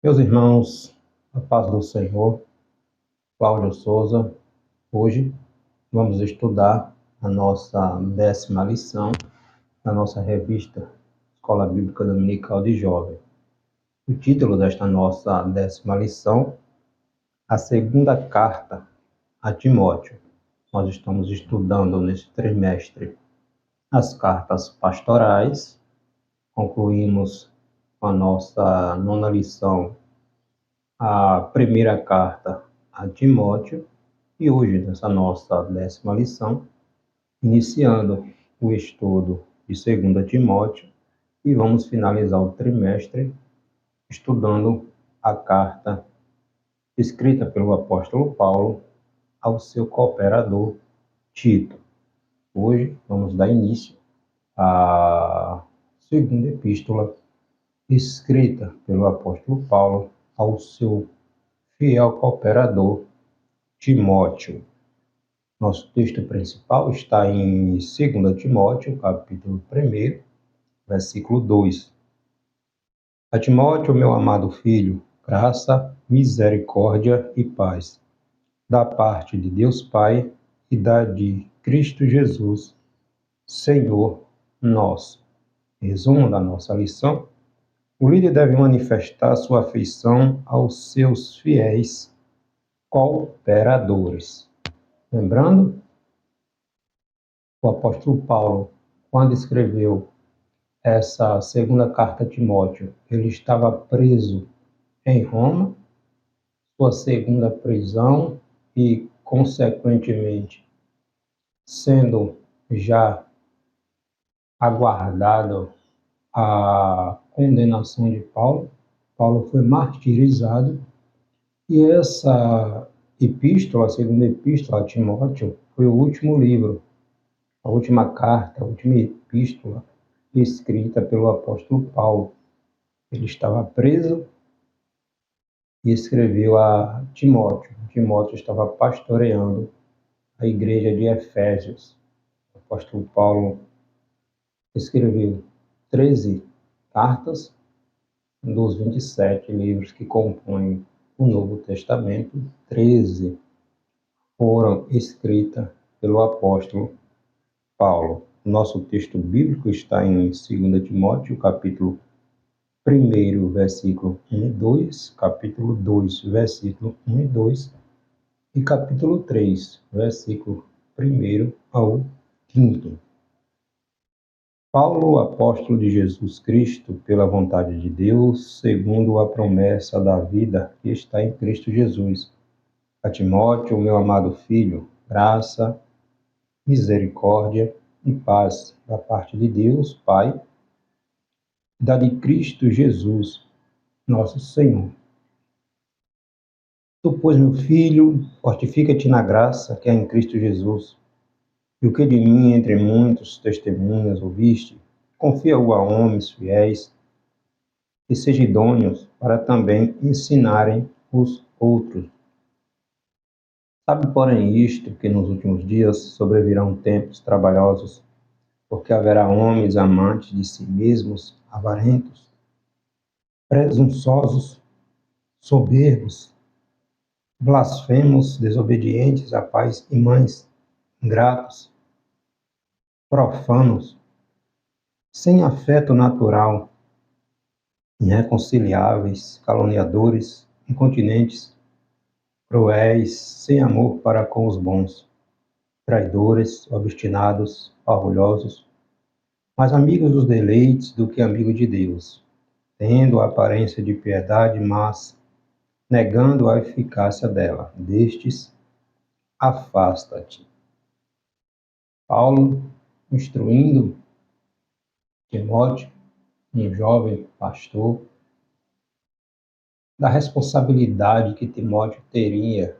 Meus irmãos, a paz do Senhor, Cláudio Souza, hoje vamos estudar a nossa 10ª lição da nossa revista Escola Bíblica Dominical de Jovem. O título desta nossa 10ª lição, a segunda carta a Timóteo. Nós estamos estudando neste trimestre as cartas pastorais, concluímos com a nossa 9ª lição a primeira carta a Timóteo, e hoje, nessa nossa 10ª lição, iniciando o estudo de 2 Timóteo, e vamos finalizar o trimestre estudando a carta escrita pelo apóstolo Paulo ao seu cooperador Tito. Hoje vamos dar início à segunda epístola escrita pelo apóstolo Paulo ao seu fiel cooperador Timóteo. Nosso texto principal está em 2 Timóteo, capítulo 1, versículo 2. A Timóteo, meu amado filho, graça, misericórdia e paz, da parte de Deus Pai e da de Cristo Jesus, Senhor nosso. Resumo da nossa lição: o líder deve manifestar sua afeição aos seus fiéis cooperadores. Lembrando, o apóstolo Paulo, quando escreveu essa segunda carta a Timóteo, ele estava preso em Roma, sua segunda prisão, e, consequentemente, sendo já aguardado a condenação de Paulo. Paulo foi martirizado, e essa epístola, a segunda epístola a Timóteo, foi o último livro, a última carta, a última epístola escrita pelo apóstolo Paulo. Ele estava preso e escreveu a Timóteo. Timóteo estava pastoreando a igreja de Efésios. O apóstolo Paulo escreveu 13 cartas dos 27 livros que compõem o Novo Testamento. 13 foram escritas pelo apóstolo Paulo. Nosso texto bíblico está em 2 Timóteo, capítulo 1, versículo 1 e 2, capítulo 2, versículo 1 e 2, e capítulo 3, versículo 1 ao 5. Paulo, apóstolo de Jesus Cristo, pela vontade de Deus, segundo a promessa da vida que está em Cristo Jesus. A Timóteo, meu amado filho, graça, misericórdia e paz da parte de Deus, Pai, e da de Cristo Jesus, nosso Senhor. Tu, pois, meu filho, fortifica-te na graça que há em Cristo Jesus. E o que de mim, entre muitos testemunhas, ouviste, confia-o a homens fiéis, que sejam idôneos para também ensinarem os outros. Sabe, porém, isto, que nos últimos dias sobrevirão tempos trabalhosos, porque haverá homens amantes de si mesmos, avarentos, presunçosos, soberbos, blasfemos, desobedientes a pais e mães, ingratos, profanos, sem afeto natural, irreconciliáveis, caluniadores, incontinentes, cruéis, sem amor para com os bons, traidores, obstinados, orgulhosos, mais amigos dos deleites do que amigos de Deus, tendo a aparência de piedade, mas negando a eficácia dela. Destes, afasta-te. Paulo, instruindo Timóteo, um jovem pastor, da responsabilidade que Timóteo teria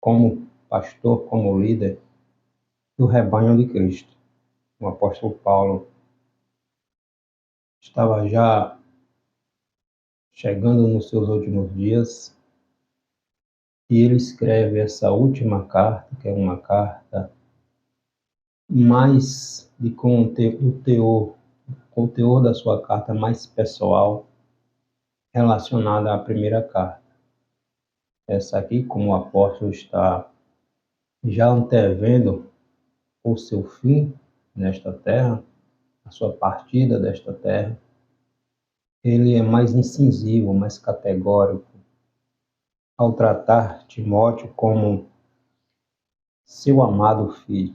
como pastor, como líder do rebanho de Cristo. O apóstolo Paulo estava já chegando nos seus últimos dias, e ele escreve essa última carta, que é uma carta mais com o teor da sua carta mais pessoal, relacionada à primeira carta. Essa aqui, como o apóstolo está já antevendo o seu fim nesta terra, a sua partida desta terra, ele é mais incisivo, mais categórico, ao tratar Timóteo como seu amado filho.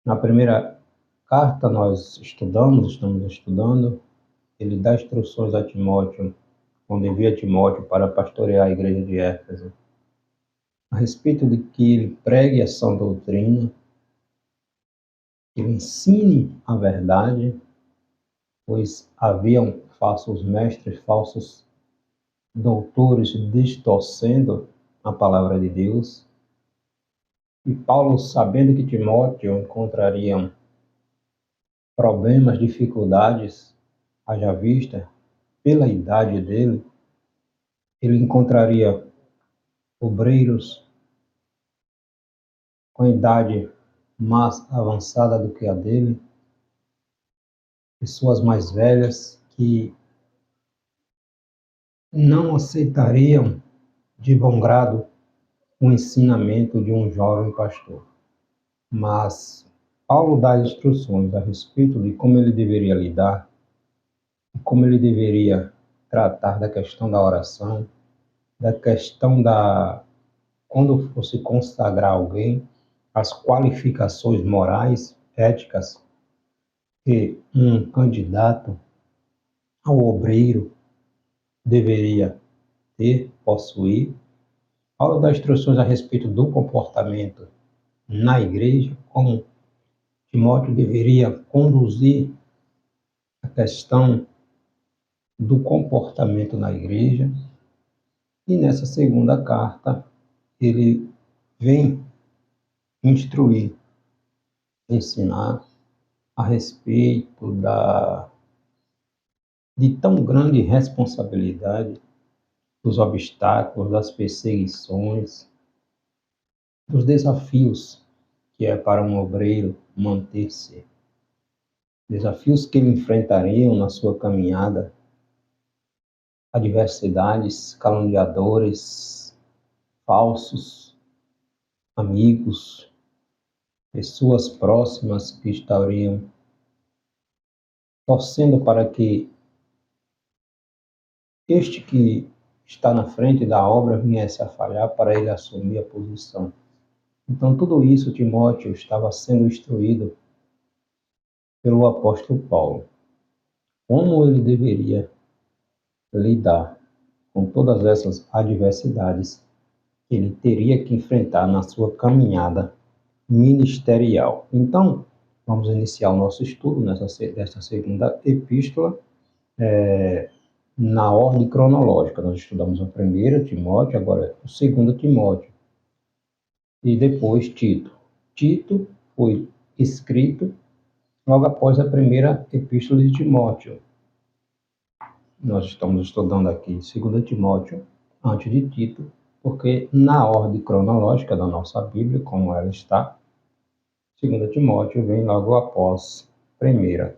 Na primeira carta estamos estudando, ele dá instruções a Timóteo, quando envia Timóteo para pastorear a igreja de Éfeso, a respeito de que ele pregue a sã doutrina, que ele ensine a verdade, pois haviam falsos mestres, falsos doutores distorcendo a palavra de Deus. E Paulo, sabendo que Timóteo encontraria problemas, dificuldades, haja vista, pela idade dele, ele encontraria obreiros com idade mais avançada do que a dele, pessoas mais velhas que não aceitariam de bom grado o ensinamento de um jovem pastor. Mas Paulo dá instruções a respeito de como ele deveria lidar, e como ele deveria tratar da questão da oração, da questão quando fosse consagrar alguém, as qualificações morais, éticas que um candidato ao obreiro deveria ter, possuir. Paulo dá instruções a respeito do comportamento na igreja, como Timóteo deveria conduzir a questão do comportamento na igreja. E nessa segunda carta, ele vem instruir, ensinar a respeito de tão grande responsabilidade, dos obstáculos, das perseguições, dos desafios que é para um obreiro manter-se. Desafios que ele enfrentariam na sua caminhada, adversidades, caluniadores, falsos amigos, pessoas próximas que estariam torcendo para que este que está na frente da obra viesse a falhar para ele assumir a posição. Então, tudo isso Timóteo estava sendo instruído pelo apóstolo Paulo. Como ele deveria lidar com todas essas adversidades que ele teria que enfrentar na sua caminhada ministerial. Então, vamos iniciar o nosso estudo desta segunda epístola na ordem cronológica. Nós estudamos a primeira, Timóteo, agora o segundo Timóteo, e depois Tito. Tito foi escrito logo após a primeira epístola de Timóteo. Nós estamos estudando aqui 2 Timóteo, antes de Tito, porque na ordem cronológica da nossa Bíblia, como ela está, 2 Timóteo vem logo após 1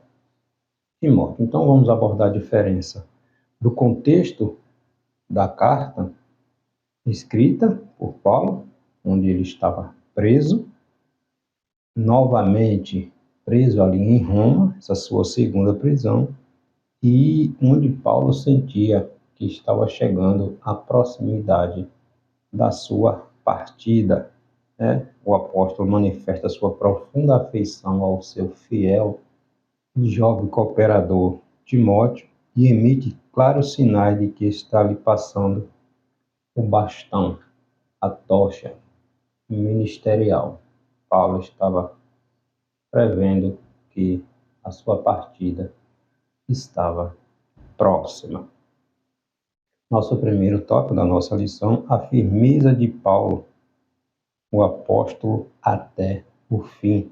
Timóteo. Então vamos abordar a diferença do contexto da carta escrita por Paulo, onde ele estava preso, novamente preso ali em Roma, essa sua segunda prisão, e onde Paulo sentia que estava chegando à proximidade da sua partida. O apóstolo manifesta sua profunda afeição ao seu fiel e jovem cooperador Timóteo e emite claros sinais de que está lhe passando o bastão, a tocha ministerial. Paulo estava prevendo que a sua partida estava próxima. Nosso primeiro tópico da nossa lição, a firmeza de Paulo, o apóstolo até o fim.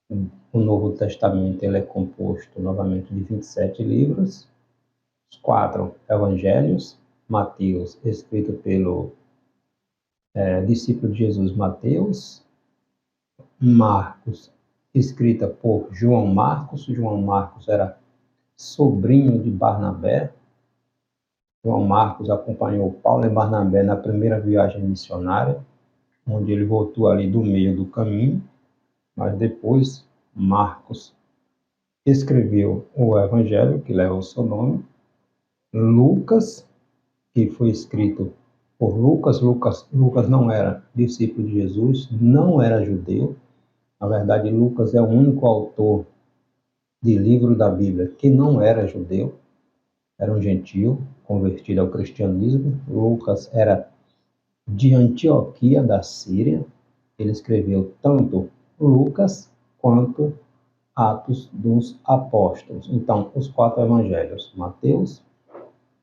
O Novo Testamento ele é composto novamente de 27 livros, os 4 evangelhos, Mateus, escrito pelo discípulo de Jesus Mateus, Marcos, escrita por João Marcos. João Marcos era sobrinho de Barnabé. João Marcos acompanhou Paulo e Barnabé na primeira viagem missionária, onde ele voltou ali do meio do caminho, mas depois Marcos escreveu o Evangelho, que leva o seu nome. Lucas, que foi escrito por Lucas. Lucas não era discípulo de Jesus, não era judeu. Na verdade, Lucas é o único autor de livro da Bíblia que não era judeu, era um gentio convertido ao cristianismo. Lucas era de Antioquia, da Síria. Ele escreveu tanto Lucas quanto Atos dos Apóstolos. Então, os 4 evangelhos: Mateus,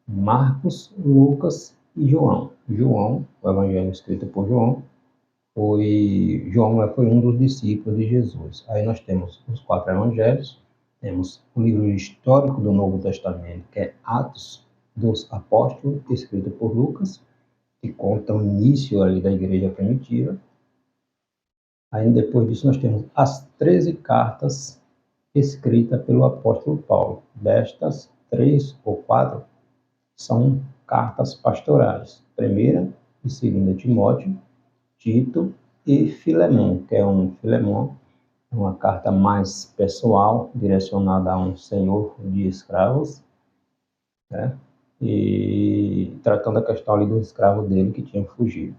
Marcos, Lucas e João. João, o evangelho escrito por João, foi um dos discípulos de Jesus. Aí nós temos os 4 evangelhos, temos o livro histórico do Novo Testamento, que é Atos dos Apóstolos, escrito por Lucas, que conta o início ali da igreja primitiva. Aí depois disso nós temos as 13 cartas escritas pelo apóstolo Paulo. Destas, 3 ou 4 são cartas pastorais. Primeira e segunda Timóteo, Tito e Filemão, que é uma carta mais pessoal, direcionada a um senhor de escravos, né? E tratando a questão ali do escravo dele que tinha fugido,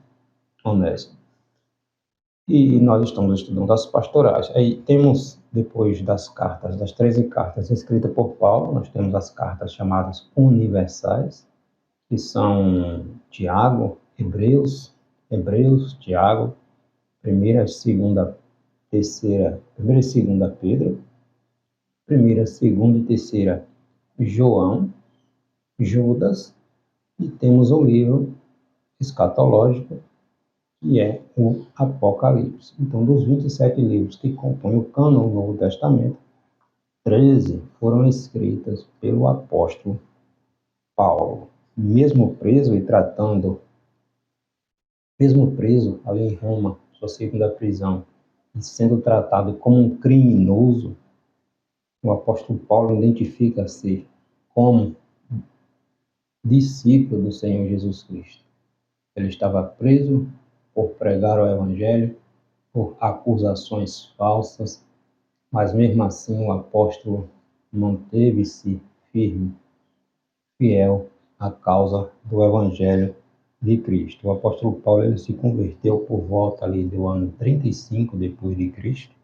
Onésimo. E nós estamos estudando as pastorais. Aí temos, depois das 13 cartas escritas por Paulo, nós temos as cartas chamadas universais, que são Tiago, Hebreus, Tiago, primeira, segunda, terceira, primeira e segunda Pedro, primeira, segunda e terceira João, Judas, e temos um livro escatológico, que é o Apocalipse. Então, dos 27 livros que compõem o cânon do Novo Testamento, 13 foram escritas pelo apóstolo Paulo. Mesmo preso ali em Roma, sua segunda prisão, e sendo tratado como um criminoso, o apóstolo Paulo identifica-se como discípulo do Senhor Jesus Cristo. Ele estava preso por pregar o Evangelho, por acusações falsas, mas mesmo assim o apóstolo manteve-se firme, fiel à causa do Evangelho de Cristo. O apóstolo Paulo ele se converteu por volta ali do ano 35 depois de Cristo.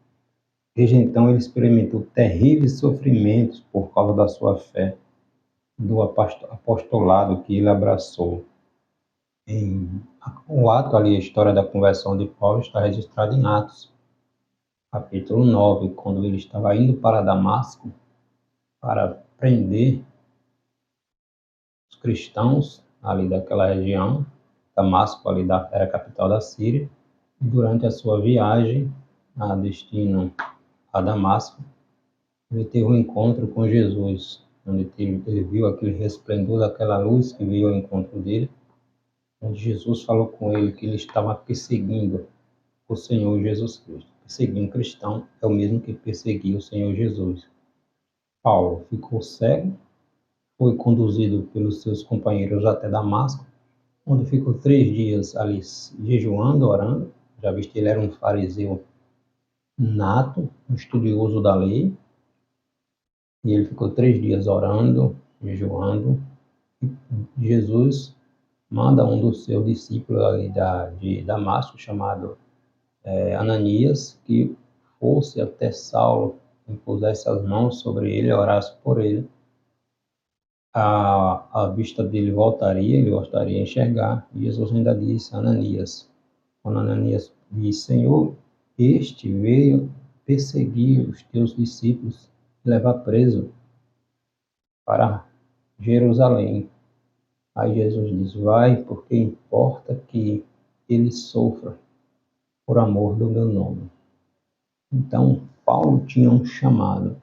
Desde então ele experimentou terríveis sofrimentos por causa da sua fé, do apostolado que ele abraçou. O ato ali, a história da conversão de Paulo está registrada em Atos, capítulo 9, quando ele estava indo para Damasco para prender os cristãos ali daquela região. Damasco ali era a capital da Síria. E durante a sua viagem a destino a Damasco, ele teve um encontro com Jesus, onde ele viu aquele resplendor daquela luz que veio ao encontro dele, onde Jesus falou com ele que ele estava perseguindo o Senhor Jesus Cristo. Perseguir um cristão é o mesmo que perseguir o Senhor Jesus. Paulo ficou cego, foi conduzido pelos seus companheiros até Damasco, onde ficou 3 dias ali jejuando, orando. Já visto que ele era um fariseu nato, um estudioso da lei, e ele ficou 3 dias orando, jejuando. Jesus manda um dos seus discípulos ali de Damasco, chamado Ananias, que fosse até Saulo, impusesse as mãos sobre ele, orasse por ele. A vista dele voltaria, ele voltaria a enxergar. E Jesus ainda disse a Ananias, quando Ananias disse: Senhor, este veio perseguir os teus discípulos e levar preso para Jerusalém. Aí Jesus diz: vai, porque importa que ele sofra por amor do meu nome. Então, Paulo tinha um chamado.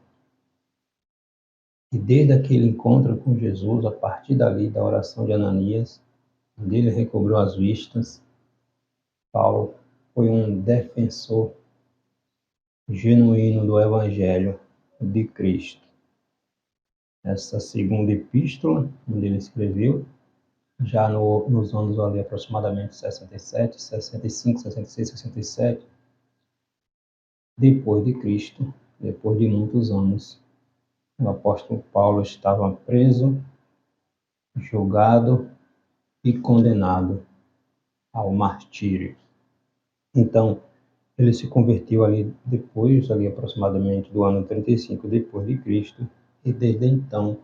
E desde aquele encontro com Jesus, a partir dali, da oração de Ananias, onde ele recobrou as vistas, Paulo foi um defensor genuíno do Evangelho de Cristo. essa segunda epístola, onde ele escreveu, já nos anos ali aproximadamente 67, 65, 66, 67, depois de Cristo, depois de muitos anos. O apóstolo Paulo estava preso, julgado e condenado ao martírio. Então, ele se converteu ali depois, ali aproximadamente do ano 35 depois de Cristo, e desde então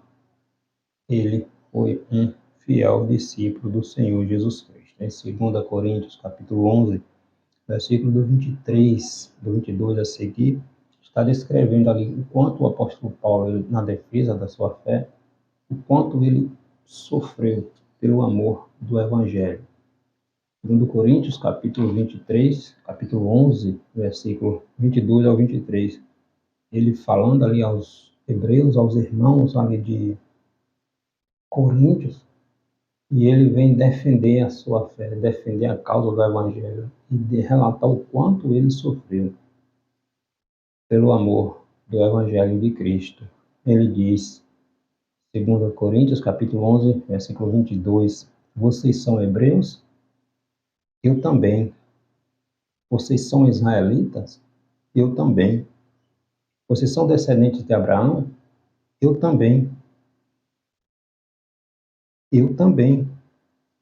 ele foi um fiel discípulo do Senhor Jesus Cristo. Em 2 Coríntios, capítulo 11, versículo do 23, do 22 a seguir, está descrevendo ali o quanto o apóstolo Paulo, na defesa da sua fé, o quanto ele sofreu pelo amor do Evangelho. 2 Coríntios, capítulo 23, capítulo 11, versículo 22 ao 23, ele falando ali aos hebreus, aos irmãos ali de Coríntios, e ele vem defender a sua fé, defender a causa do Evangelho e relatar o quanto ele sofreu pelo amor do Evangelho de Cristo. Ele diz, 2 Coríntios, capítulo 11, versículo 22, vocês são hebreus? Eu também. Vocês são israelitas? Eu também. Vocês são descendentes de Abraão? Eu também. Eu também.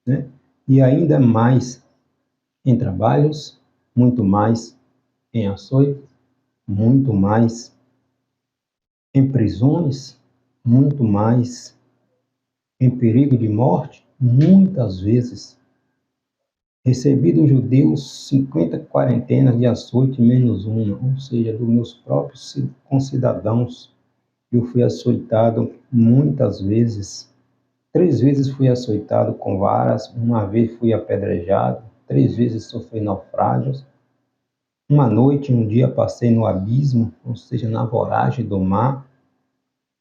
Né? E ainda mais em trabalhos, muito mais em açoites, muito mais em prisões, muito mais em perigo de morte, muitas vezes. Recebi dos judeus 50 quarentenas de açoite menos uma, ou seja, dos meus próprios concidadãos. Eu fui açoitado muitas vezes. 3 vezes fui açoitado com varas, uma vez fui apedrejado, 3 vezes sofri naufrágios. Uma noite, um dia passei no abismo, ou seja, na voragem do mar,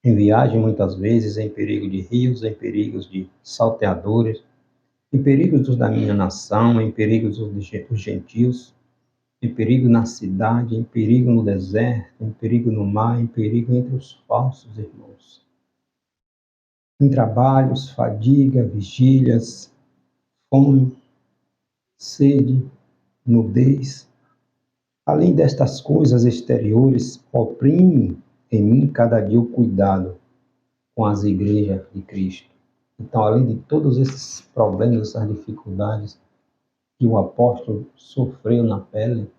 em viagem muitas vezes, em perigo de rios, em perigos de salteadores, em perigos dos da minha nação, em perigos dos gentios, em perigo na cidade, em perigo no deserto, em perigo no mar, em perigo entre os falsos irmãos. Em trabalhos, fadiga, vigílias, fome, sede, nudez. Além destas coisas exteriores, oprime em mim cada dia o cuidado com as igrejas de Cristo. Então, além de todos esses problemas, essas dificuldades que o apóstolo sofreu na pele,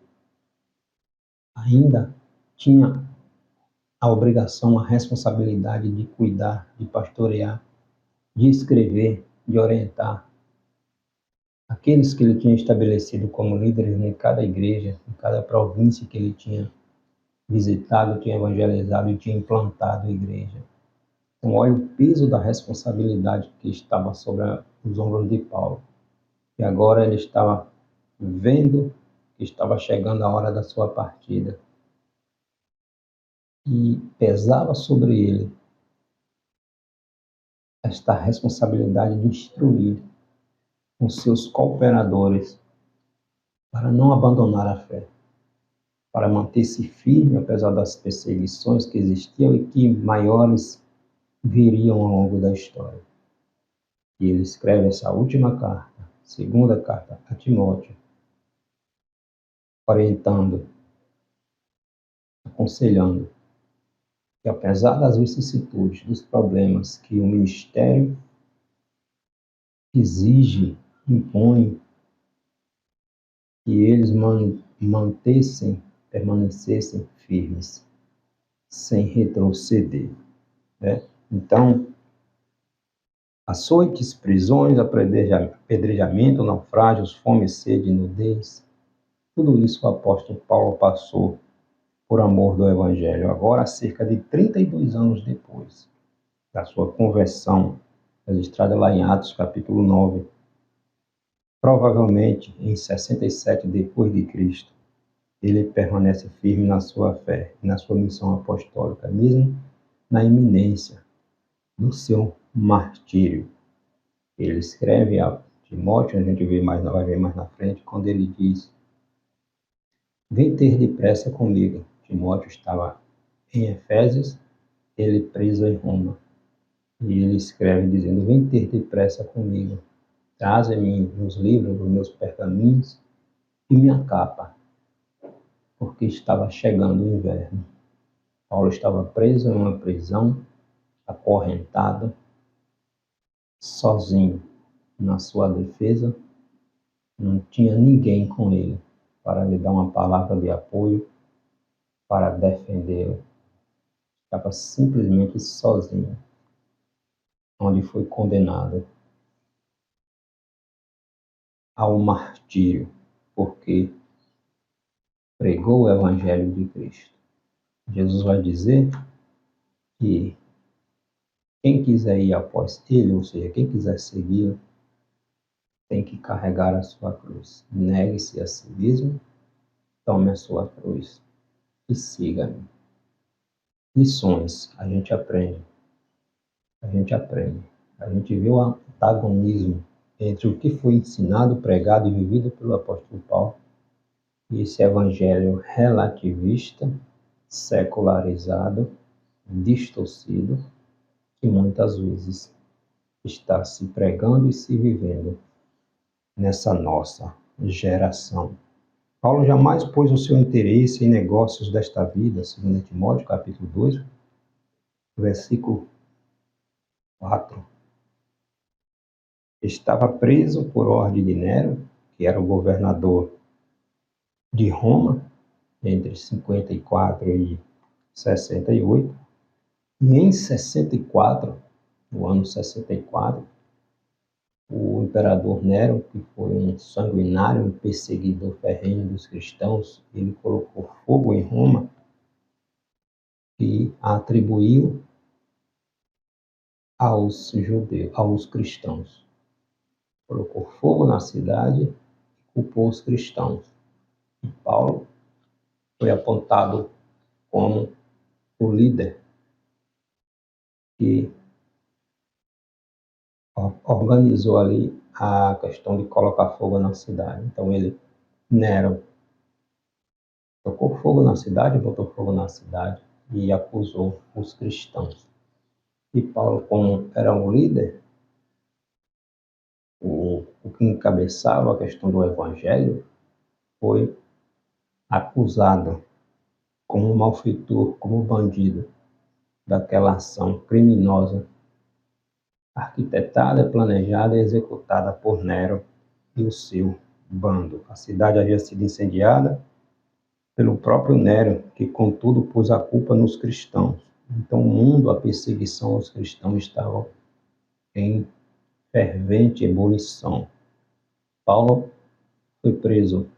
ainda tinha a obrigação, a responsabilidade de cuidar, de pastorear, de escrever, de orientar aqueles que ele tinha estabelecido como líderes em cada igreja, em cada província que ele tinha visitado, tinha evangelizado e tinha implantado a igreja. Então, olha o peso da responsabilidade que estava sobre os ombros de Paulo. E agora ele estava vendo que estava chegando a hora da sua partida. E pesava sobre ele esta responsabilidade de instruir os seus cooperadores para não abandonar a fé, para manter-se firme apesar das perseguições que existiam e que maiores viriam ao longo da história. E ele escreve essa última carta, segunda carta a Timóteo, orientando, aconselhando que apesar das vicissitudes, dos problemas que o ministério exige, impõe, que eles permanecessem firmes, sem retroceder. Né? Então, açoites, prisões, apedrejamento, naufrágios, fome, sede, nudez, tudo isso o apóstolo Paulo passou por amor do Evangelho. Agora, cerca de 32 anos depois da sua conversão, registrada lá em Atos, capítulo 9, provavelmente em 67 depois de Cristo, ele permanece firme na sua fé e na sua missão apostólica, mesmo na iminência do seu martírio. Ele escreve a Timóteo, a gente vai ver mais na frente, quando ele diz: vem ter depressa comigo. Timóteo estava em Efésios, ele preso em Roma. E ele escreve dizendo: vem ter depressa comigo, traze-me os livros, os meus pergaminhos e minha capa, porque estava chegando o inverno. Paulo estava preso em uma prisão, acorrentado, sozinho. Na sua defesa, não tinha ninguém com ele para lhe dar uma palavra de apoio, para defendê-lo. Estava simplesmente sozinho, onde foi condenado ao martírio, porque pregou o Evangelho de Cristo. Jesus vai dizer que quem quiser ir após ele, ou seja, quem quiser segui-lo, tem que carregar a sua cruz. Negue-se a si mesmo, tome a sua cruz e siga-me. Lições a gente aprende. A gente vê o antagonismo entre o que foi ensinado, pregado e vivido pelo apóstolo Paulo e esse evangelho relativista, secularizado, distorcido, que muitas vezes está se pregando e se vivendo nessa nossa geração. Paulo jamais pôs o seu interesse em negócios desta vida, segundo Timóteo, capítulo 2, versículo 4. Estava preso por ordem de Nero, que era o governador de Roma, entre 54 e 68. E em 64, no ano 64, o imperador Nero, que foi um sanguinário, um perseguidor ferrenho dos cristãos, ele colocou fogo em Roma e atribuiu aos judeus, aos cristãos. Colocou fogo na cidade e culpou os cristãos. E Paulo foi apontado como o líder que organizou ali a questão de colocar fogo na cidade. Então Nero, tocou fogo na cidade, botou fogo na cidade e acusou os cristãos. E Paulo, como era um líder, o que encabeçava a questão do evangelho, foi acusado como malfeitor, como bandido daquela ação criminosa, arquitetada, planejada e executada por Nero e o seu bando. A cidade havia sido incendiada pelo próprio Nero, que contudo pôs a culpa nos cristãos. Então o mundo, a perseguição aos cristãos estava em fervente ebulição. Paulo foi preso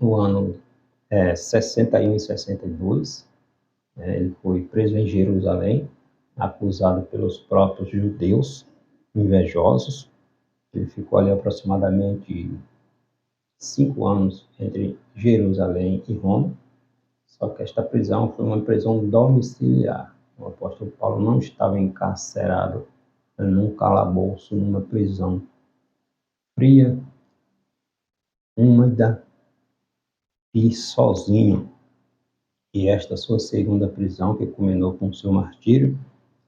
no ano 61 e 62. Ele foi preso em Jerusalém, acusado pelos próprios judeus invejosos. Ele ficou ali aproximadamente 5 anos entre Jerusalém e Roma. Só que esta prisão foi uma prisão domiciliar. O apóstolo Paulo não estava encarcerado num calabouço, numa prisão fria, úmida e sozinho. E esta sua segunda prisão, que culminou com o seu martírio,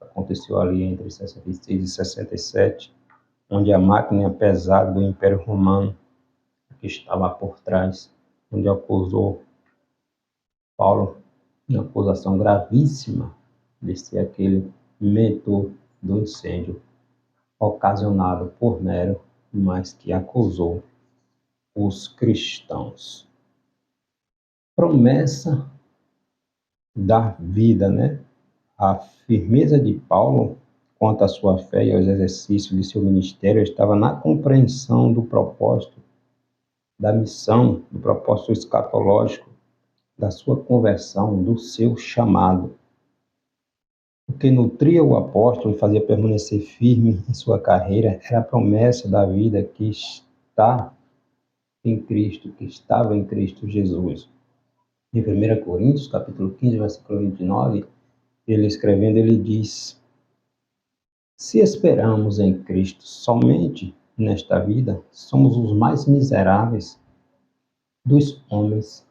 aconteceu ali entre 66 e 67, onde a máquina pesada do Império Romano, que estava por trás, onde acusou Paulo, uma acusação gravíssima de ser aquele mentor do incêndio ocasionado por Nero, mas que acusou os cristãos. Promessa da vida, né? A firmeza de Paulo quanto à sua fé e aos exercícios de seu ministério estava na compreensão do propósito, da missão, do propósito escatológico, da sua conversão, do seu chamado. O que nutria o apóstolo e fazia permanecer firme em sua carreira era a promessa da vida que está em Cristo, que estava em Cristo Jesus. Em 1 Coríntios, capítulo 15, versículo 29, ele escrevendo, ele diz: se esperamos em Cristo somente nesta vida, somos os mais miseráveis dos homens.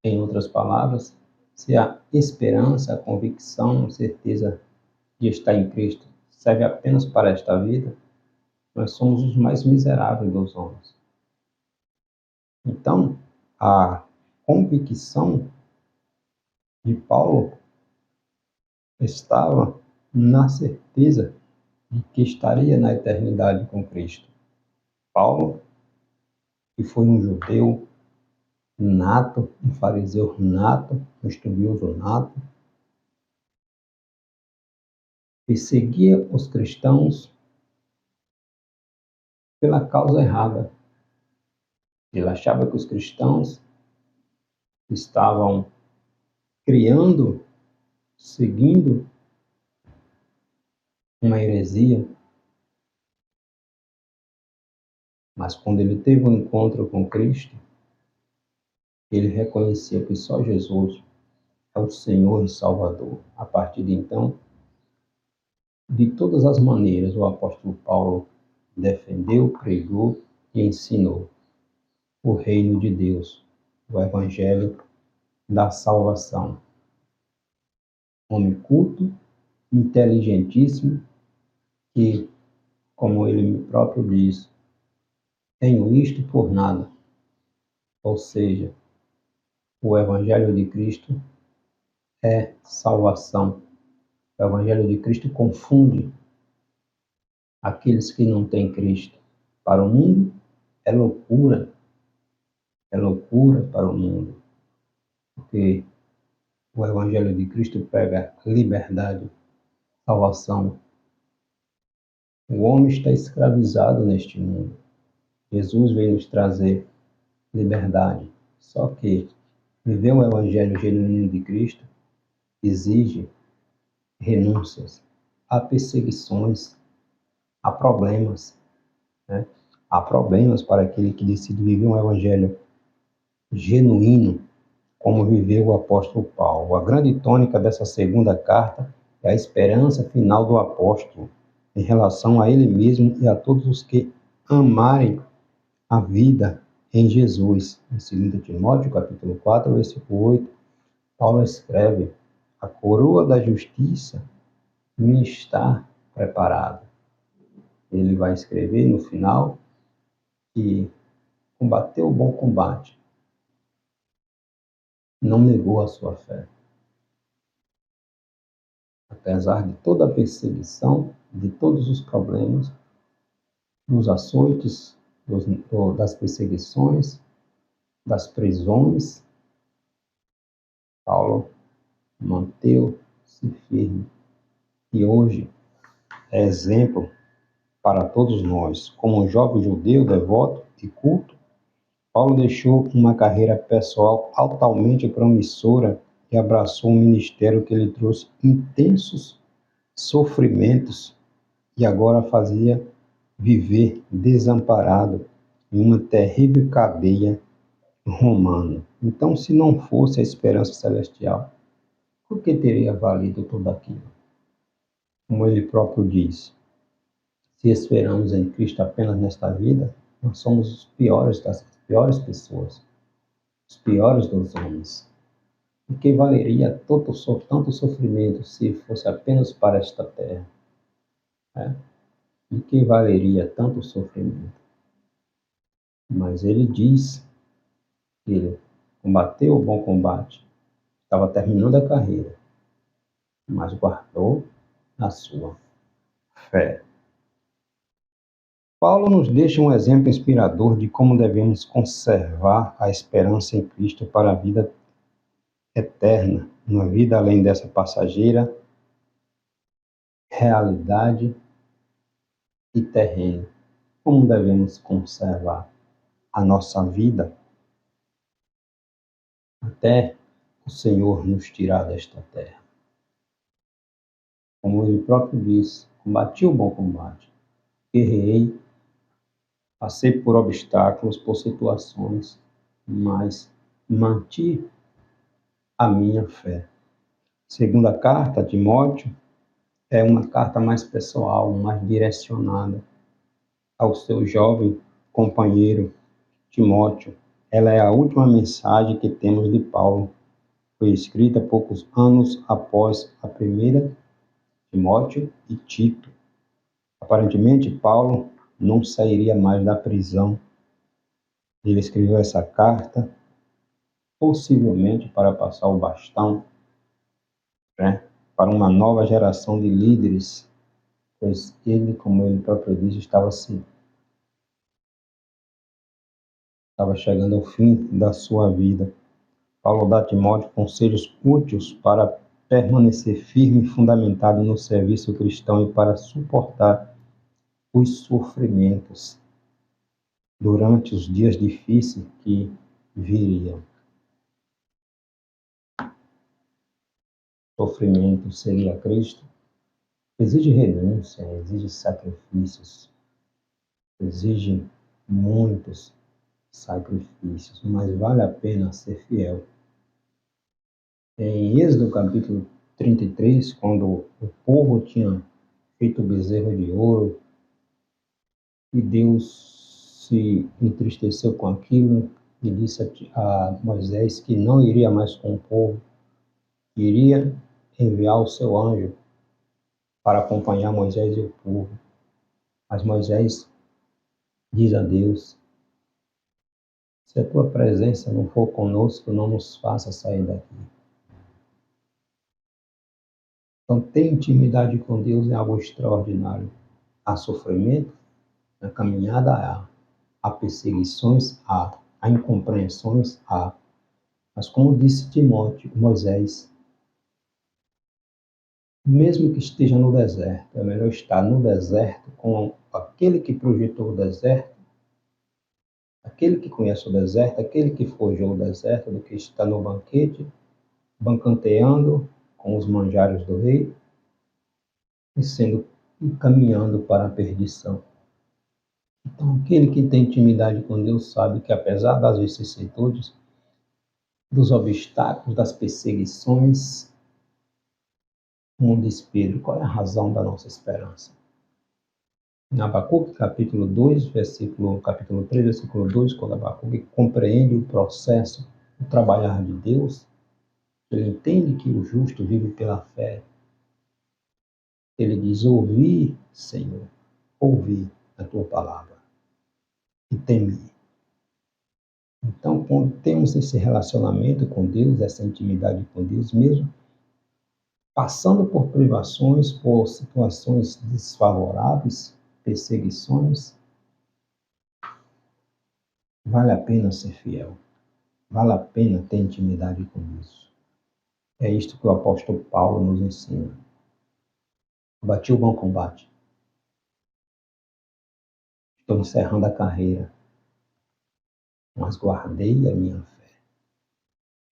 Em outras palavras, se a esperança, a convicção, a certeza que está em Cristo serve apenas para esta vida, nós somos os mais miseráveis dos homens. Então, a convicção de Paulo estava na certeza de que estaria na eternidade com Cristo. Paulo, que foi um judeu nato, um fariseu nato, um estudioso nato, perseguia os cristãos pela causa errada. Ele achava que os cristãos estavam criando, seguindo uma heresia. Mas quando ele teve um encontro com Cristo, ele reconhecia que só Jesus é o Senhor e Salvador. A partir de então, de todas as maneiras, o apóstolo Paulo defendeu, pregou e ensinou o reino de Deus, o evangelho da salvação. Homem culto, inteligentíssimo, que, como ele próprio diz, tenho isto por nada. Ou seja, o evangelho de Cristo é salvação. O evangelho de Cristo confunde aqueles que não têm Cristo. Para o mundo é loucura para o mundo, porque o evangelho de Cristo pega liberdade, salvação. O homem está escravizado neste mundo. Jesus veio nos trazer liberdade. Só que viver o evangelho genuíno de Cristo exige renúncias, há perseguições, há problemas, né? Há problemas para aquele que decide viver um evangelho genuíno, como viveu o apóstolo Paulo. A grande tônica dessa segunda carta é a esperança final do apóstolo em relação a ele mesmo e a todos os que amarem a vida em Jesus. Em 2 Timóteo, capítulo 4, versículo 8, Paulo escreve: a coroa da justiça me está preparada. Ele vai escrever no final que combateu o bom combate, não negou a sua fé. Apesar de toda a perseguição, de todos os problemas, dos açoites, das perseguições, das prisões, Paulo manteve-se firme. E hoje é exemplo para todos nós. Como um jovem judeu devoto e culto, Paulo deixou uma carreira pessoal altamente promissora e abraçou um ministério que lhe trouxe intensos sofrimentos e agora fazia viver desamparado em uma terrível cadeia romana. Então, se não fosse a esperança celestial, por que teria valido tudo aquilo? Como ele próprio diz, se esperamos em Cristo apenas nesta vida, nós somos os piores das piores pessoas, os piores dos homens. E que valeria tanto sofrimento se fosse apenas para esta terra? E que valeria tanto sofrimento? Mas ele diz que ele combateu o bom combate, estava terminando a carreira, mas guardou a sua fé. Paulo nos deixa um exemplo inspirador de como devemos conservar a esperança em Cristo para a vida eterna, uma vida além dessa passageira realidade e terreno. Como devemos conservar a nossa vida até o Senhor nos tirar desta terra? Como ele próprio diz, combati o bom combate, guerrei, passei por obstáculos, por situações, mas mantive a minha fé. Segunda carta a Timóteo é uma carta mais pessoal, mais direcionada ao seu jovem companheiro Timóteo. Ela é a última mensagem que temos de Paulo. Foi escrita poucos anos após a primeira Timóteo e Tito. Aparentemente, Paulo não sairia mais da prisão. Ele escreveu essa carta, possivelmente para passar o bastão, né, para uma nova geração de líderes, pois ele, como ele próprio diz, estava chegando ao fim da sua vida. Paulo dá a Timóteo conselhos úteis para permanecer firme e fundamentado no serviço cristão e para suportar os sofrimentos durante os dias difíceis que viriam. Sofrimento seria Cristo. Exige renúncia, exige sacrifícios, exige muitos sacrifícios, mas vale a pena ser fiel. Em Êxodo capítulo 33, quando o povo tinha feito o bezerro de ouro e Deus se entristeceu com aquilo e disse a Moisés que não iria mais com o povo, iria enviar o seu anjo para acompanhar Moisés e o povo. Mas Moisés diz a Deus: se a tua presença não for conosco, não nos faça sair daqui. Então, ter intimidade com Deus é algo extraordinário. Há sofrimento na caminhada, há perseguições, há incompreensões, há. Mas como disse Moisés, mesmo que esteja no deserto, é melhor estar no deserto com aquele que projetou o deserto, aquele que conhece o deserto, aquele que forjou o deserto, do que estar no banquete, banqueteando com os manjares do rei e caminhando para a perdição. Então, aquele que tem intimidade com Deus sabe que, apesar das vicissitudes, dos obstáculos, das perseguições, como diz Pedro, qual é a razão da nossa esperança? Em Abacuque, capítulo 3, versículo 2, quando Abacuque compreende o processo, o trabalhar de Deus, ele entende que o justo vive pela fé. Ele diz: ouvi, Senhor, ouvi a tua palavra e temi. Então, quando temos esse relacionamento com Deus, essa intimidade com Deus mesmo, passando por privações, por situações desfavoráveis, perseguições, vale a pena ser fiel. Vale a pena ter intimidade com Deus. É isto que o apóstolo Paulo nos ensina. Bati o bom combate. Estou encerrando a carreira, mas guardei a minha fé.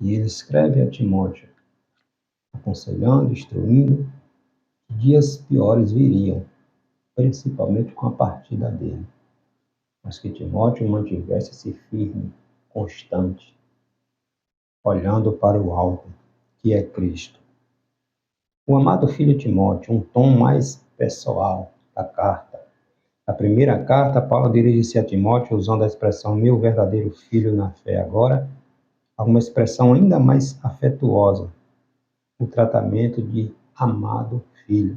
E ele escreve a Timóteo, aconselhando, instruindo, que dias piores viriam, principalmente com a partida dele. Mas que Timóteo mantivesse-se firme, constante, olhando para o alto, que é Cristo. O amado filho Timóteo, um tom mais pessoal da carta. A primeira carta, Paulo dirige-se a Timóteo usando a expressão meu verdadeiro filho na fé. Agora, há uma expressão ainda mais afetuosa, o tratamento de amado filho.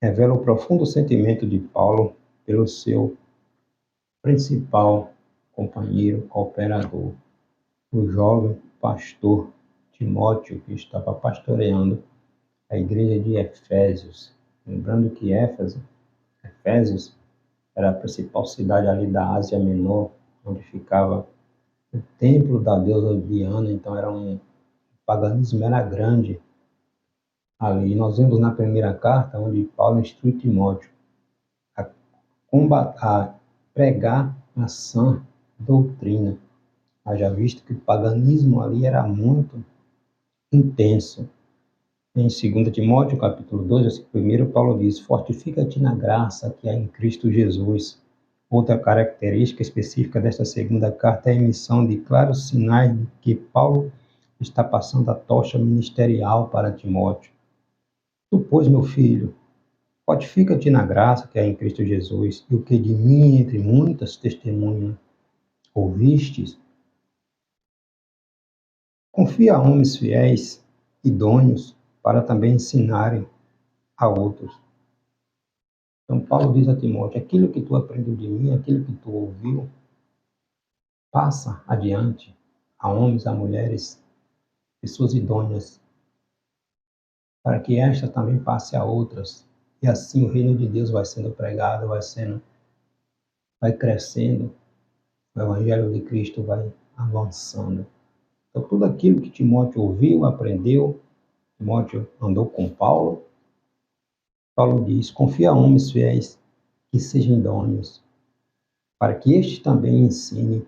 Revela o profundo sentimento de Paulo pelo seu principal companheiro, cooperador, o jovem pastor Timóteo, que estava pastoreando a igreja de Efésios. Lembrando que Efésios era a principal cidade ali da Ásia Menor, onde ficava o templo da deusa Diana, então o paganismo era grande ali. Nós vemos na primeira carta, onde Paulo instrui Timóteo a pregar a sã doutrina. Haja visto que o paganismo ali era muito intenso. Em 2 Timóteo, capítulo 2, versículo 1, Paulo diz: fortifica-te na graça que há em Cristo Jesus. Outra característica específica desta segunda carta é a emissão de claros sinais de que Paulo está passando a tocha ministerial para Timóteo. Tu, pois, meu filho, fortifica-te na graça que há em Cristo Jesus, e o que de mim, entre muitas testemunhas, ouvistes, confia a homens fiéis, idôneos, para também ensinarem a outros. Então, Paulo diz a Timóteo, aquilo que tu aprendeu de mim, aquilo que tu ouviu, passa adiante a homens, a mulheres, pessoas idôneas, para que esta também passe a outras. E assim o reino de Deus vai sendo pregado, vai crescendo, o evangelho de Cristo vai avançando. Então, tudo aquilo que Timóteo ouviu, aprendeu, Timóteo andou com Paulo. Paulo diz, confia a homens fiéis que sejam idôneos, para que estes também ensinem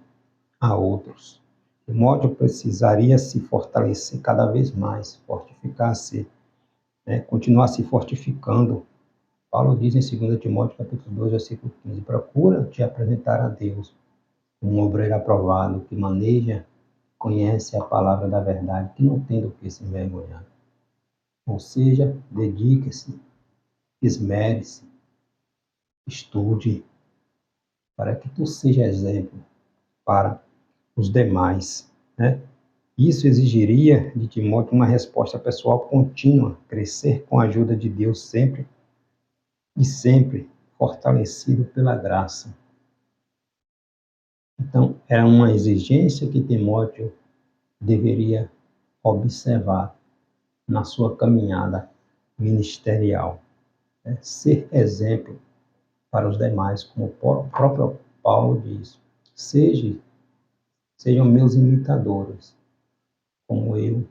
a outros. Timóteo precisaria se fortalecer cada vez mais, fortificar-se, continuar se fortificando. Paulo diz em 2 Timóteo, capítulo 2, versículo 15, procura te apresentar a Deus, um obreiro aprovado, que maneja, conhece a palavra da verdade, que não tem do que se envergonhar. Ou seja, dedique-se, esmere-se, estude, para que tu seja exemplo para os demais, né? Isso exigiria de Timóteo uma resposta pessoal contínua, crescer com a ajuda de Deus sempre e sempre fortalecido pela graça. Então, era uma exigência que Timóteo deveria observar na sua caminhada ministerial. Ser exemplo para os demais, como o próprio Paulo diz. Sejam meus imitadores, como eu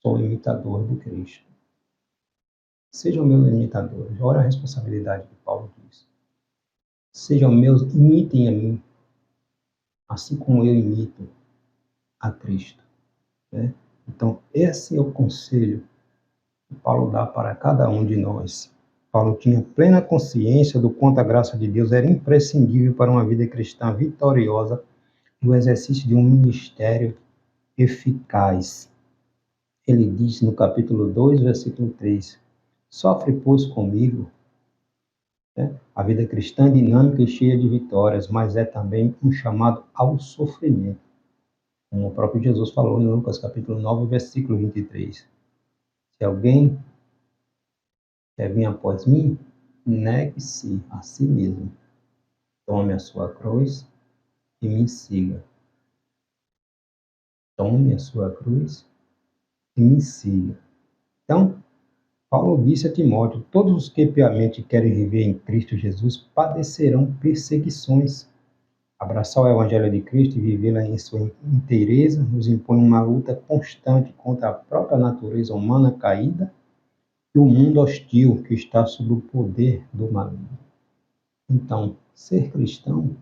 sou imitador de Cristo. Sejam meus imitadores. Olha a responsabilidade que Paulo diz. Sejam meus, imitem a mim, assim como eu imito a Cristo. Né? Então, esse é o conselho que Paulo dá para cada um de nós. Paulo tinha plena consciência do quanto a graça de Deus era imprescindível para uma vida cristã vitoriosa e o exercício de um ministério eficaz. Ele diz no capítulo 2, versículo 3, sofre, pois, comigo. A vida cristã é dinâmica e cheia de vitórias, mas é também um chamado ao sofrimento. Como o próprio Jesus falou em Lucas capítulo 9, versículo 23. Se alguém quer vir após mim, negue-se a si mesmo. Tome a sua cruz e me siga. Tome a sua cruz e me siga. Então, Paulo disse a Timóteo, todos os que piamente querem viver em Cristo Jesus padecerão perseguições. Abraçar o Evangelho de Cristo e vivê-la em sua inteireza nos impõe uma luta constante contra a própria natureza humana caída e o mundo hostil que está sob o poder do maligno. Então, ser cristão,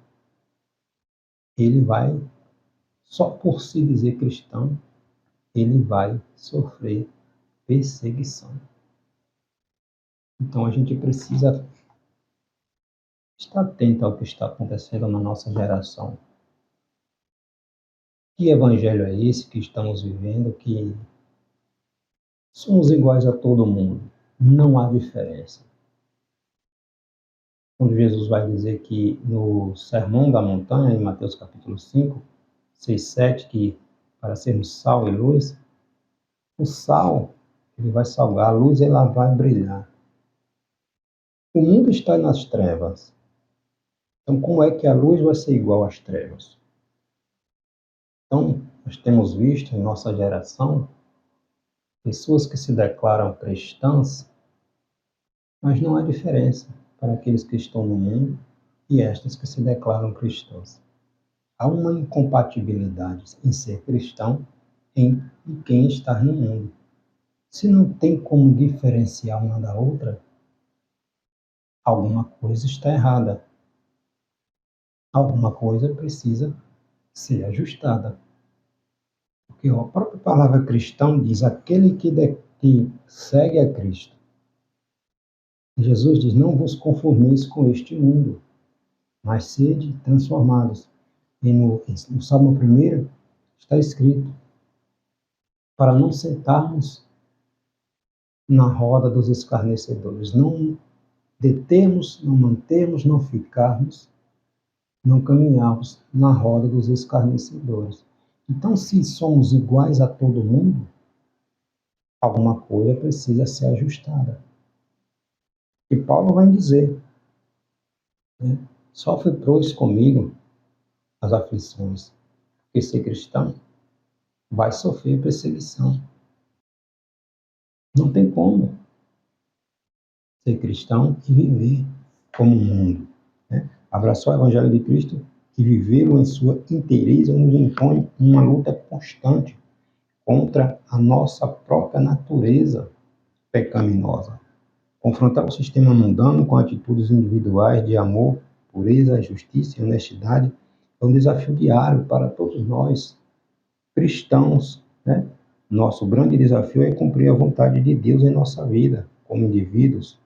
ele vai, só por se dizer cristão, ele vai sofrer perseguição. Então, a gente precisa estar atento ao que está acontecendo na nossa geração. Que evangelho é esse que estamos vivendo, que somos iguais a todo mundo? Não há diferença. Quando Jesus vai dizer que no Sermão da Montanha, em Mateus capítulo 5, 6, 7, que para sermos sal e luz, o sal, ele vai salgar, a luz, ela vai brilhar. O mundo está nas trevas. Então, como é que a luz vai ser igual às trevas? Então, nós temos visto em nossa geração pessoas que se declaram cristãs, mas não há diferença para aqueles que estão no mundo e estas que se declaram cristãs. Há uma incompatibilidade em ser cristão e quem está no mundo. Se não tem como diferenciar uma da outra, alguma coisa está errada. Alguma coisa precisa ser ajustada. Porque a própria palavra cristão diz aquele que segue a Cristo. Jesus diz, não vos conformeis com este mundo, mas sede transformados. E no Salmo 1 está escrito, para não sentarmos na roda dos escarnecedores, não determos, não mantermos, não ficarmos, não caminharmos na roda dos escarnecedores. Então, se somos iguais a todo mundo, alguma coisa precisa ser ajustada. E Paulo vai dizer, né? Sofre, pois, comigo as aflições, porque ser cristão vai sofrer perseguição. Não tem como ser cristão e viver como um mundo, né? Abraçar o Evangelho de Cristo e vivê-lo em sua inteireza nos impõe uma luta constante contra a nossa própria natureza pecaminosa. Confrontar o sistema mundano com atitudes individuais de amor, pureza, justiça e honestidade é um desafio diário para todos nós, cristãos, né? Nosso grande desafio é cumprir a vontade de Deus em nossa vida, como indivíduos.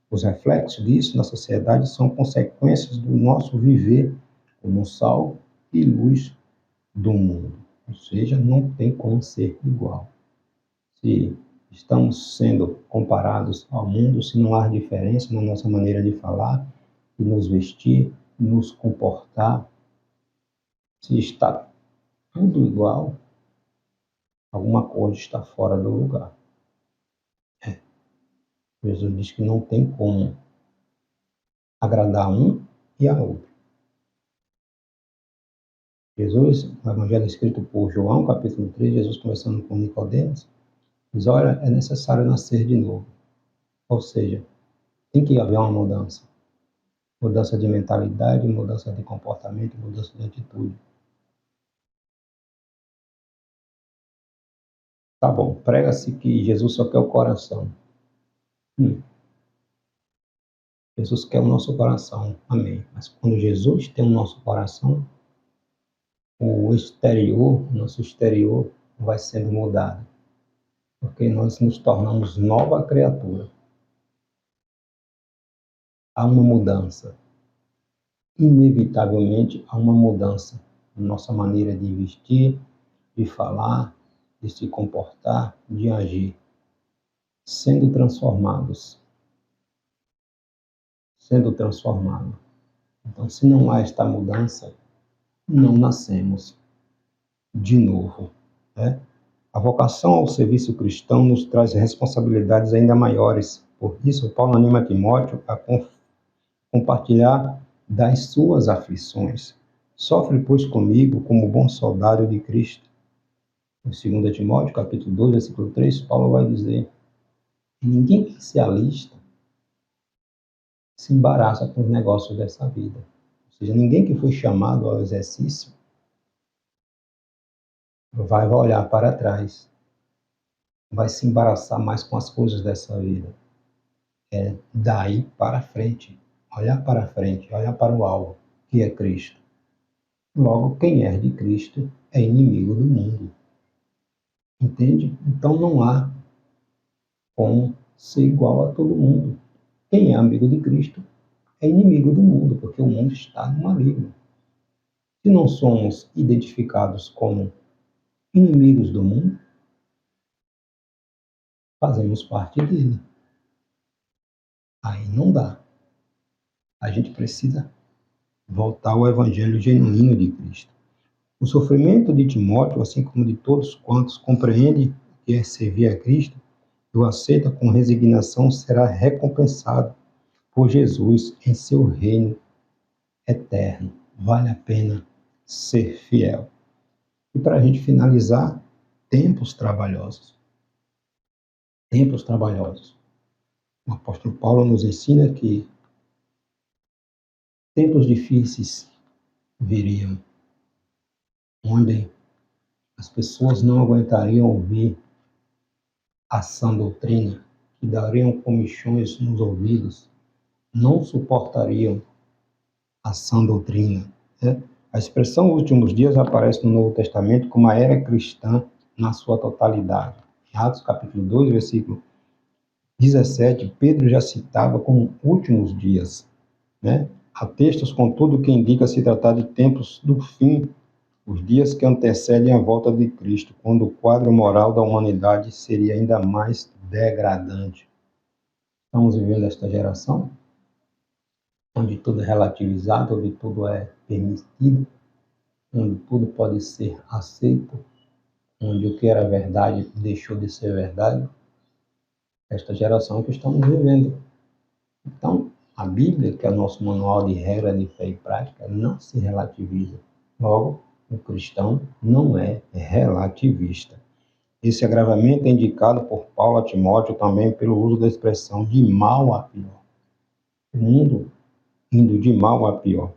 Os reflexos disso na sociedade são consequências do nosso viver como sal e luz do mundo. Ou seja, não tem como ser igual. Se estamos sendo comparados ao mundo, se não há diferença na nossa maneira de falar, de nos vestir, de nos comportar, se está tudo igual, alguma coisa está fora do lugar. Jesus diz que não tem como agradar um e a outro. Jesus, no Evangelho escrito por João, capítulo 3, Jesus conversando com Nicodemos, diz, olha, é necessário nascer de novo. Ou seja, tem que haver uma mudança. Mudança de mentalidade, mudança de comportamento, mudança de atitude. Tá bom, prega-se que Jesus só quer o coração. Jesus quer o nosso coração, amém. Mas quando Jesus tem o nosso coração, o exterior, nosso exterior, vai sendo mudado. Porque nós nos tornamos nova criatura. Há uma mudança. Inevitavelmente há uma mudança na nossa maneira de vestir, de falar, de se comportar, de agir. Sendo transformados. Sendo transformado. Então, se não há esta mudança, não nascemos de novo, né? A vocação ao serviço cristão nos traz responsabilidades ainda maiores. Por isso, Paulo anima Timóteo a compartilhar das suas aflições. Sofre, pois, comigo como bom soldado de Cristo. Em 2 Timóteo, capítulo 2, versículo 3, Paulo vai dizer, ninguém que se alista se embaraça com os negócios dessa vida. Ou seja, ninguém que foi chamado ao exercício vai olhar para trás, vai se embaraçar mais com as coisas dessa vida. É daí para frente, olhar para frente, olhar para o alvo, que é Cristo. Logo, quem é de Cristo é inimigo do mundo. Entende? Então não há como ser igual a todo mundo. Quem é amigo de Cristo é inimigo do mundo, porque o mundo está no maligno. Se não somos identificados como inimigos do mundo, fazemos parte dele. Aí não dá. A gente precisa voltar ao evangelho genuíno de Cristo. O sofrimento de Timóteo, assim como de todos quantos compreendem o que é servir a Cristo e o aceita com resignação, será recompensado por Jesus em seu reino eterno. Vale a pena ser fiel. E para a gente finalizar, tempos trabalhosos. Tempos trabalhosos. O apóstolo Paulo nos ensina que tempos difíceis viriam, onde as pessoas não aguentariam ouvir a sã doutrina, que dariam comichões nos ouvidos, não suportariam a sã doutrina, né? A expressão últimos dias aparece no Novo Testamento como a era cristã na sua totalidade. Em Atos capítulo 2, versículo 17, Pedro já citava como últimos dias, né? Há textos, contudo, que indica se tratar de tempos do fim, os dias que antecedem a volta de Cristo, quando o quadro moral da humanidade seria ainda mais degradante. Estamos vivendo esta geração onde tudo é relativizado, onde tudo é permitido, onde tudo pode ser aceito, onde o que era verdade deixou de ser verdade. esta geração que estamos vivendo. Então, a Bíblia, que é o nosso manual de regra de fé e prática, não se relativiza. Logo, o cristão não é relativista. Esse agravamento é indicado por Paulo a Timóteo também pelo uso da expressão de mal a pior. O mundo indo de mal a pior,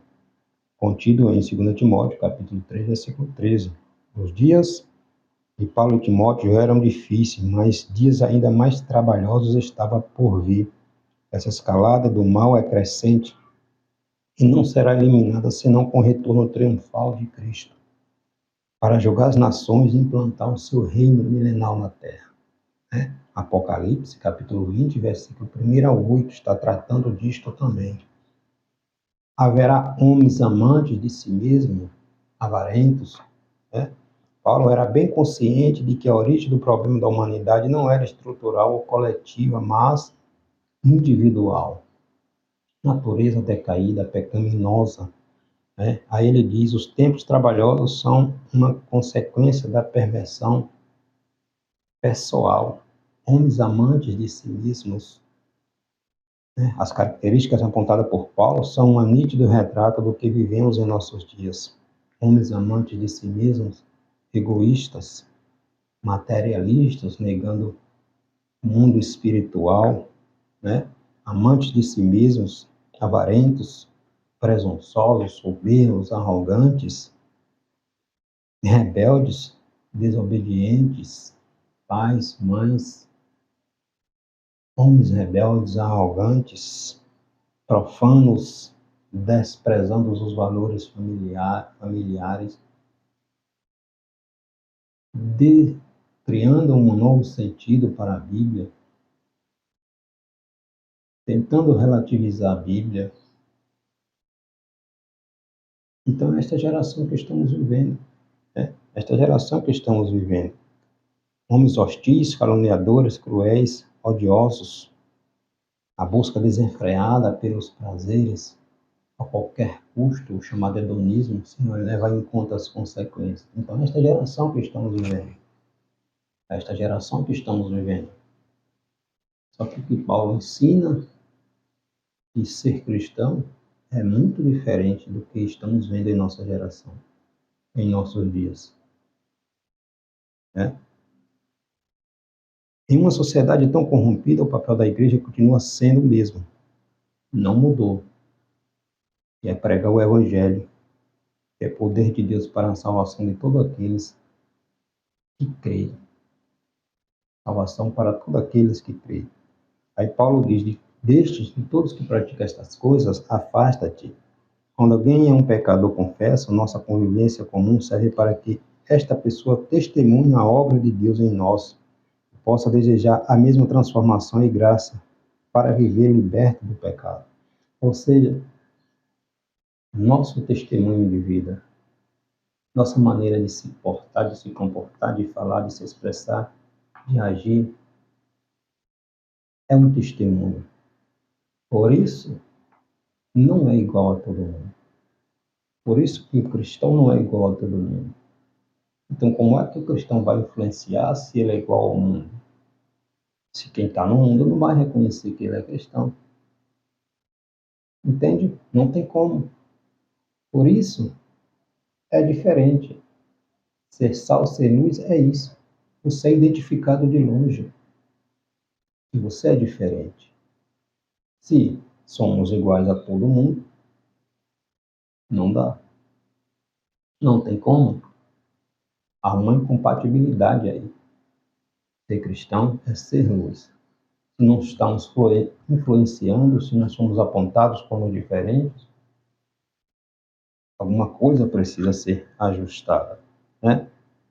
contido em 2 Timóteo, capítulo 3, versículo 13. Os dias de Paulo e Timóteo eram difíceis, mas dias ainda mais trabalhosos estavam por vir. Essa escalada do mal é crescente e não será eliminada senão com o retorno triunfal de Cristo, para julgar as nações e implantar o seu reino milenal na terra. Apocalipse, capítulo 20, versículo 1 ao 8, está tratando disto também. Haverá homens amantes de si mesmo, avarentos. Paulo era bem consciente de que a origem do problema da humanidade não era estrutural ou coletiva, mas individual. Natureza decaída, pecaminosa. Aí ele diz, os tempos trabalhosos são uma consequência da perversão pessoal. Homens amantes de si mesmos. As características apontadas por Paulo são um nítido retrato do que vivemos em nossos dias. Homens amantes de si mesmos, egoístas, materialistas, negando o mundo espiritual, amantes de si mesmos, avarentos, presunçosos, soberbos, arrogantes, rebeldes, desobedientes, pais, mães, homens rebeldes, arrogantes, profanos, desprezando os valores familiares, criando um novo sentido para a Bíblia, tentando relativizar a Bíblia. Então, esta geração que estamos vivendo, homens hostis, caluniadores, cruéis, odiosos, a busca desenfreada pelos prazeres, a qualquer custo, o chamado hedonismo, se não levar em conta as consequências. Então, esta geração que estamos vivendo. Só que o que Paulo ensina de ser cristão é muito diferente do que estamos vendo em nossa geração, em nossos dias. Em uma sociedade tão corrompida, o papel da igreja continua sendo o mesmo. Não mudou. Que é pregar o evangelho, que é poder de Deus para a salvação de todos aqueles que creem. Salvação para todos aqueles que creem. Aí Paulo diz, destes, de todos que praticam estas coisas, afasta-te. Quando alguém é um pecador, confessa, nossa convivência comum serve para que esta pessoa testemunhe a obra de Deus em nós, possa desejar a mesma transformação e graça para viver liberto do pecado. Ou seja, nosso testemunho de vida, nossa maneira de se portar, de se comportar, de falar, de se expressar, de agir, é um testemunho. Por isso, não é igual a todo mundo. Por isso que o cristão não é igual a todo mundo. Então, como é que o cristão vai influenciar se ele é igual ao mundo? Se quem está no mundo não vai reconhecer que ele é cristão. Entende? Não tem como. Por isso, é diferente. Ser sal, ser luz é isso. Você é identificado de longe. E você é diferente. Se somos iguais a todo mundo, não dá. Não tem como. Há uma incompatibilidade aí. Ser cristão é ser luz. Se não estamos influenciando, se nós somos apontados como diferentes, alguma coisa precisa ser ajustada.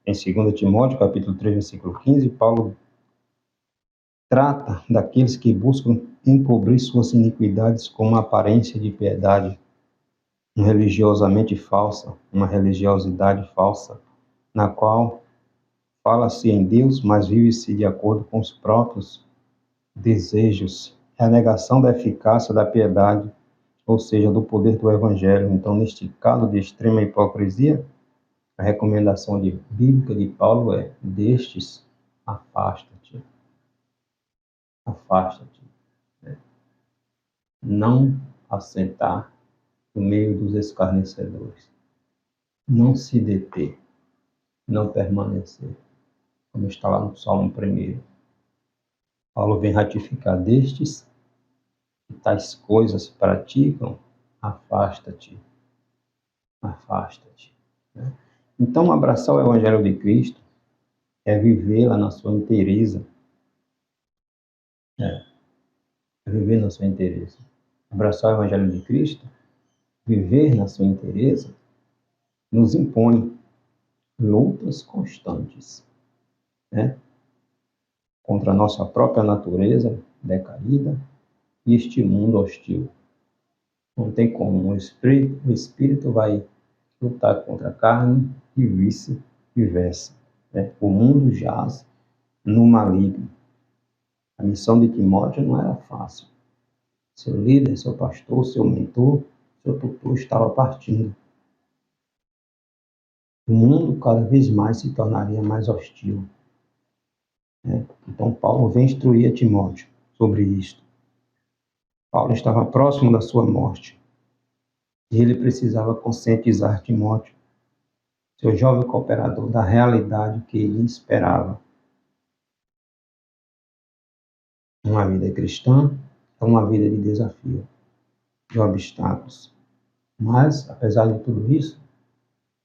Em 2 Timóteo, capítulo 3, versículo 15, Paulo trata daqueles que buscam encobrir suas iniquidades com uma aparência de piedade uma religiosidade falsa, na qual fala-se em Deus, mas vive-se de acordo com os próprios desejos. É a negação da eficácia da piedade, ou seja, do poder do Evangelho. Então, neste caso de extrema hipocrisia, a recomendação bíblica de Paulo é: destes, afasta-te. afasta-te. Não assentar no meio dos escarnecedores. Não se deter, não permanecer. Como está lá no Salmo 1. Paulo vem ratificar destes que tais coisas praticam, afasta-te. Afasta-te. Então, abraçar o Evangelho de Cristo é vivê-la na sua inteireza. É viver na sua inteireza. Abraçar o Evangelho de Cristo, viver na sua inteireza, nos impõe lutas constantes, né? Contra a nossa própria natureza decaída e este mundo hostil. Não tem como. O espírito vai lutar contra a carne e vice-versa. Né? O mundo jaz no maligno. A missão de Timóteo não era fácil. Seu líder, seu pastor, seu mentor, seu tutor estava partindo. O mundo cada vez mais se tornaria mais hostil. Né? Então Paulo vem instruir a Timóteo sobre isto. Paulo estava próximo da sua morte. E ele precisava conscientizar Timóteo, seu jovem cooperador, da realidade que ele esperava. Uma vida cristã é uma vida de desafio, de obstáculos. Mas, apesar de tudo isso,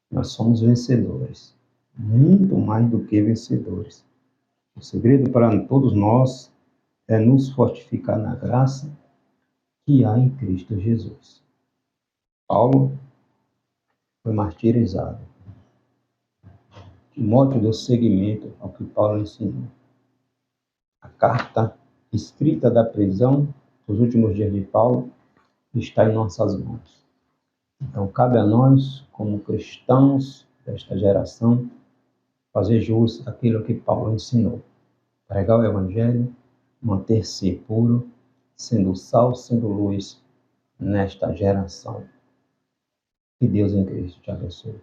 nós somos vencedores. Muito mais do que vencedores. O segredo para todos nós é nos fortificar na graça que há em Cristo Jesus. Paulo foi martirizado. Timóteo deu seguimento ao que Paulo ensinou. A carta escrita da prisão dos últimos dias de Paulo está em nossas mãos. Então, cabe a nós, como cristãos desta geração, fazer jus àquilo que Paulo ensinou. Pregar o Evangelho, manter-se puro, sendo sal, sendo luz nesta geração. Que Deus em Cristo te abençoe.